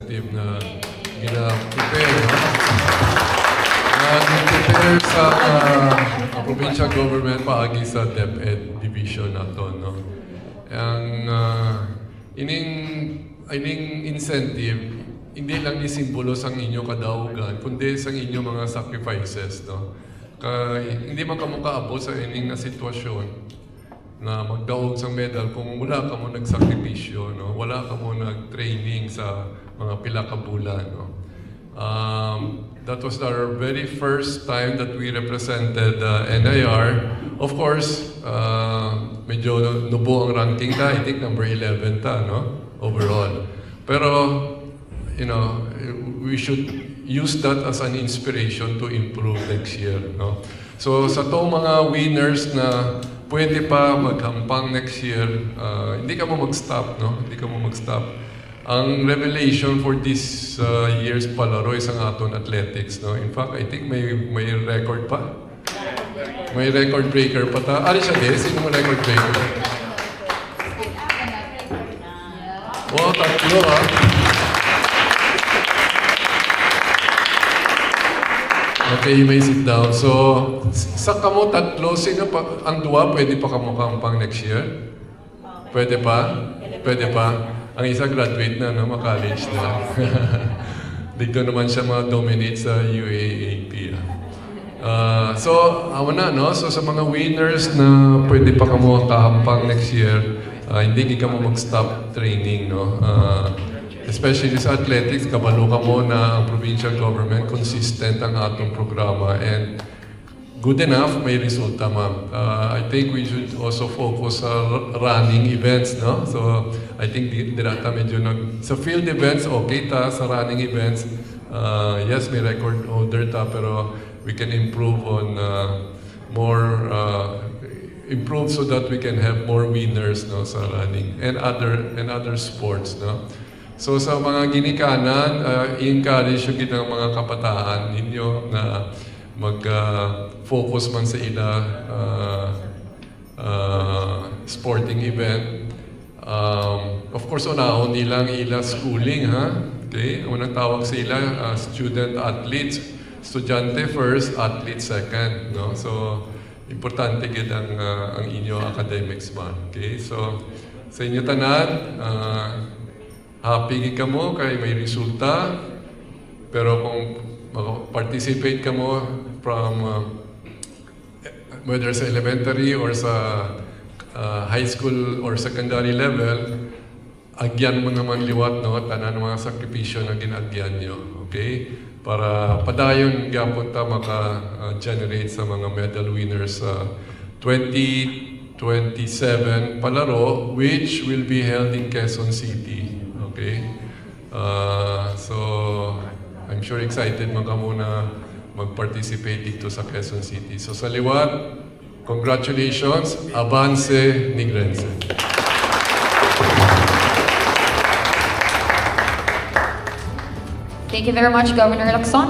incentive na gina-prepare, no? Nag-prepare sa provincial government paagi sa DepEd division nato, no? Ang ining incentive hindi lang ni simbolo sang inyo kadaugan, kundi sang inyo mga sacrifices, no? Hindi man kamo kaabot sa ining na sitwasyon na magdaog sa medal kung wala ka mo nagsakripisyo, no? Wala ka mo nag-training sa mga pila ka bulan, no? That was our very first time that we represented NIR. Of course, medyo nubo ang ranking ta. I think number 11 ta, no? Overall. Pero, you know, we should use that as an inspiration to improve next year, no? So, sa to mga winners na pwede pa maghampang next year, hindi ka mo mag-stop, no? Hindi ka mo mag-stop. Ang revelation for this year's palaro is ang aton athletics, no? In fact, I think may record pa. May record breaker pa ta. Ari siya din? Sino mo record breaker? Wow, tatlo ah. Okay, you may sit down. So, sa kamo tatlo, sino pa, ang duwa, pwede pa kamo kampang next year? Pwede pa? Pwede pa? Ang isa graduate na, no? Ma-college na. Dito naman siya ma-dominate sa UAAP. So, awa na, no? So, sa mga winners na pwede pa kamo kahampang next year, hindi ka mo mag-stop training, no? Especially sa athletics, kabalo ka mo na ang provincial government, consistent ang atong programa, and good enough, may resulta, ma'am. I think we should also focus sa running events, no? So, I think dirata medyo sa field events, okay ta. Sa running events, yes, may record holder ta, pero we can improve on improve so that we can have more winners, no, sa running and other sports, no? So sa mga ginikanan, encourage yung ginang mga kabataan ninyo na mag-focus man sa ila sporting event. Of course, unahon nilang ila schooling, ha? Okay? Unang tawag sa ila, student athletes. Estudyante first, athlete second, no? So, importante gid ang inyo academics man. Okay? So, sa inyo tanan, happy gid kamo kay may resulta, pero kung participate ka mo from whether sa elementary or sa high school or secondary level, agyan mo naman liwat, no? Tanan mga sakripisyo na ginagyan nyo. Okay? Para padayon gyapon ta maka-generate sa mga medal winners sa 2027 palaro, which will be held in Quezon City. Okay? So, I'm sure excited man ka muna mag-participate dito sa Quezon City. So sa liwat, congratulations, Avance Nigrense. Thank you very much, Governor Lacson.